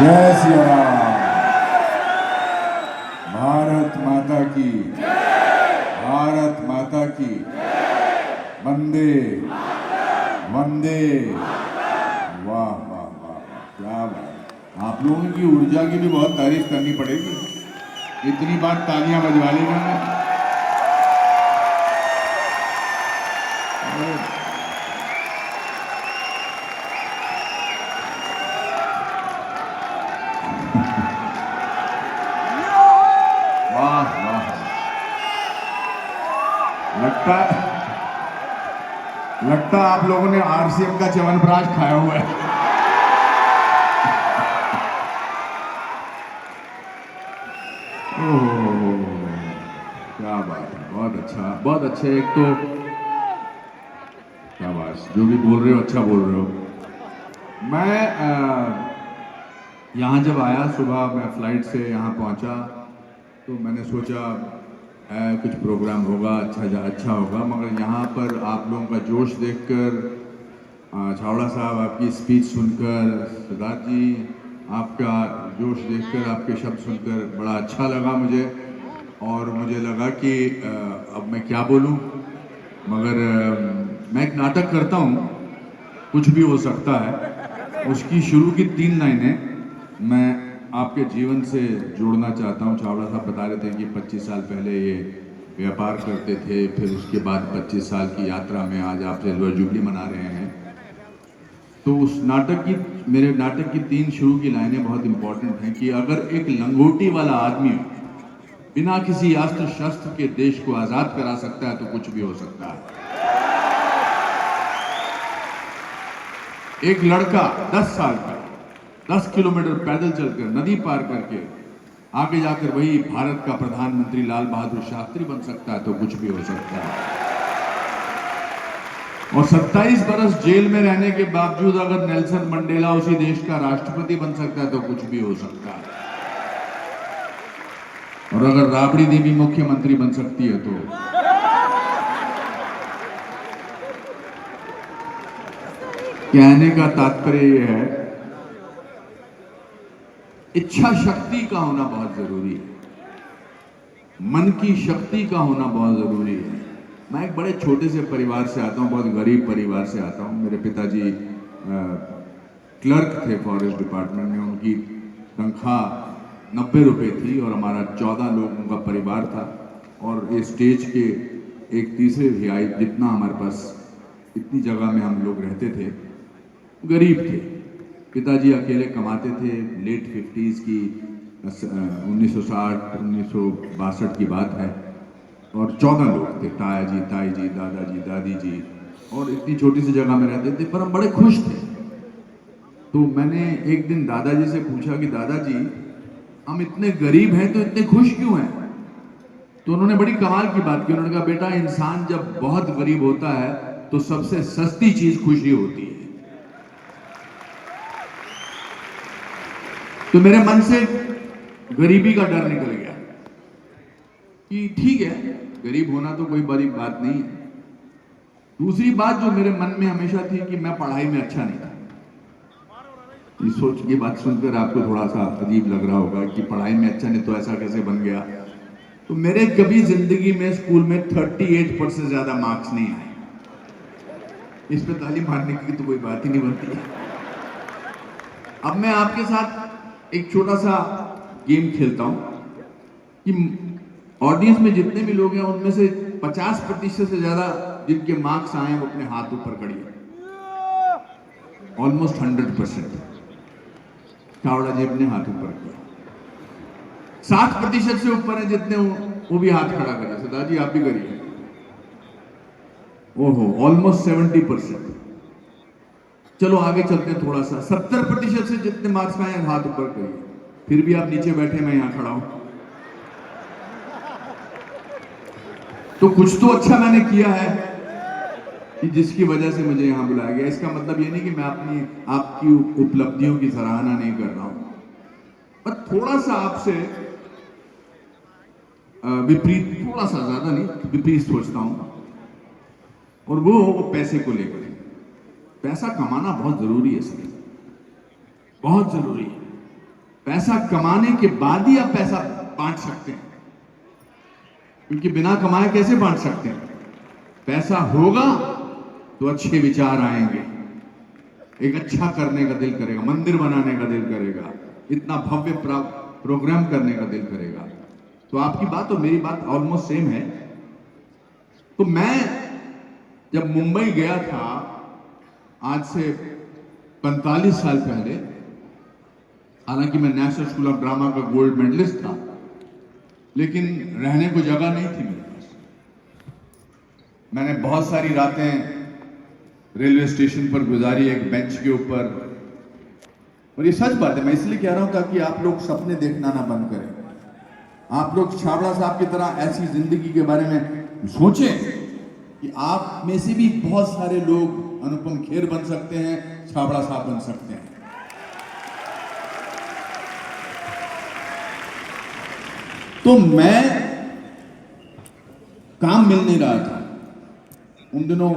जय श्री राम। भारत माता की, भारत माता की, वंदे वंदे। वाह वाह वाह वाह, क्या बात। आप लोगों की ऊर्जा की भी बहुत तारीफ करनी पड़ेगी, इतनी बार तालियां बजवा ली मैंने। वाह वाह, लगता आप लोगों ने आरसीएम का च्यवनप्राश खाया हुआ है। ओह, क्या बात है, बहुत अच्छा, बहुत अच्छे। एक तो क्या बात, जो भी बोल रहे हो अच्छा बोल रहे हो। मैं यहाँ जब आया सुबह, मैं फ्लाइट से यहाँ पहुँचा तो मैंने सोचा कुछ प्रोग्राम होगा, अच्छा होगा, मगर यहाँ पर आप लोगों का जोश देखकर, छावड़ा साहब आपकी स्पीच सुनकर, सिद्धार्थ जी आपका जोश देखकर, आपके शब्द सुनकर बड़ा अच्छा लगा मुझे। और मुझे लगा कि अब मैं क्या बोलूं, मगर मैं एक नाटक करता हूं, कुछ भी हो सकता है। उसकी शुरू की 3 लाइनें मैं आपके जीवन से जोड़ना चाहता हूं। छावड़ा साहब बता रहे थे कि 25 साल पहले ये व्यापार करते थे, फिर उसके बाद 25 साल की यात्रा में आज आप सिल्वर जुबली मना रहे हैं। तो उस मेरे नाटक की 3 शुरू की लाइनें बहुत इंपॉर्टेंट हैं कि अगर एक लंगोटी वाला आदमी बिना किसी अस्त्र शस्त्र के देश को आजाद करा सकता है तो कुछ भी हो सकता है। एक लड़का 10 साल का 10 किलोमीटर पैदल चलकर, नदी पार करके आगे जाकर वही भारत का प्रधानमंत्री लाल बहादुर शास्त्री बन सकता है तो कुछ भी हो सकता है। और 27 बरस जेल में रहने के बावजूद अगर नेल्सन मंडेला उसी देश का राष्ट्रपति बन सकता है तो कुछ भी हो सकता है। और अगर राबड़ी देवी मुख्यमंत्री बन सकती है तो कहने का तात्पर्य यह है, इच्छा शक्ति का होना बहुत जरूरी है, मन की शक्ति का होना बहुत जरूरी है। मैं एक बड़े छोटे से परिवार से आता हूँ, बहुत गरीब परिवार से आता हूँ। मेरे पिताजी क्लर्क थे फॉरेस्ट डिपार्टमेंट में, उनकी तनख्वाह 90 रुपये थी और हमारा 14 लोगों का परिवार था। और ये स्टेज के एक तीसरे तिहाई जितना हमारे पास, इतनी जगह में हम लोग रहते थे, गरीब थे। पिताजी अकेले कमाते थे। लेट 50s की 1960 1962 की बात है। और 14 लोग थे, ताया जी, ताई जी, दादाजी, दादी जी, और इतनी छोटी सी जगह में रहते थे, पर हम बड़े खुश थे। तो मैंने एक दिन दादाजी से पूछा कि दादाजी, हम इतने गरीब हैं तो इतने खुश क्यों हैं? तो उन्होंने बड़ी कमाल की बात की। उन्होंने कहा, बेटा, इंसान जब बहुत गरीब होता है तो सबसे सस्ती चीज खुशी होती है। तो मेरे मन से गरीबी का डर निकल गया कि ठीक है, गरीब होना तो कोई बड़ी बात नहीं है। दूसरी बात जो मेरे मन में हमेशा थी कि मैं पढ़ाई में अच्छा नहीं था। ये बात सुनकर आपको थोड़ा सा अजीब लग रहा होगा कि पढ़ाई में अच्छा नहीं तो ऐसा कैसे बन गया। तो मेरे कभी जिंदगी में स्कूल में 38% से ज्यादा मार्क्स नहीं आए। इस पे ताली मारने की तो कोई बात ही नहीं बनती। अब मैं आपके साथ एक छोटा सा गेम खेलता हूं कि ऑडियंस में जितने भी लोग हैं उनमें से 50% से ज्यादा जिनके मार्क्स आए वो अपने हाथ ऊपर करिए। ऑलमोस्ट 100%। छावड़ा जी अपने हाथ ऊपर किया। 60% से ऊपर है जितने, वो भी हाथ खड़ा करिए। सदा जी आप भी करिए। ओहो, ऑलमोस्ट 70%। चलो आगे चलते हैं थोड़ा सा। 70% से जितने मार्क्स आए हाथ ऊपर करिए। फिर भी आप नीचे बैठे, मैं यहां खड़ा हूं, तो कुछ तो अच्छा मैंने किया है कि जिसकी वजह से मुझे यहां बुलाया गया। इसका मतलब ये नहीं कि मैं आपकी उपलब्धियों की सराहना नहीं कर रहा हूं, पर थोड़ा सा आपसे विपरीत, थोड़ा सा, ज्यादा नहीं, विपरीत सोचता हूं। और वो पैसे को लेकर। पैसा कमाना बहुत जरूरी है सर, बहुत जरूरी है। पैसा कमाने के बाद ही आप पैसा बांट सकते हैं, क्योंकि बिना कमाए कैसे बांट सकते हैं? पैसा होगा तो अच्छे विचार आएंगे, एक अच्छा करने का दिल करेगा, मंदिर बनाने का दिल करेगा, इतना भव्य प्रोग्राम करने का दिल करेगा। तो आपकी बात और मेरी बात ऑलमोस्ट सेम है। तो मैं जब मुंबई गया था आज से 45 साल पहले, हालांकि मैं नेशनल स्कूल ऑफ ड्रामा का गोल्ड मेडलिस्ट था, लेकिन रहने को जगह नहीं थी मेरे पास। मैंने बहुत सारी रातें रेलवे स्टेशन पर गुजारी, एक बेंच के ऊपर। और ये सच बात है, मैं इसलिए कह रहा हूं ताकि आप लोग सपने देखना ना बंद करें। आप लोग छाबड़ा साहब की तरह ऐसी जिंदगी के बारे में सोचें कि आप में से भी बहुत सारे लोग अनुपम खेर बन सकते हैं, छाबड़ा साहब बन सकते हैं। तो मैं काम मिल नहीं रहा था उन दिनों।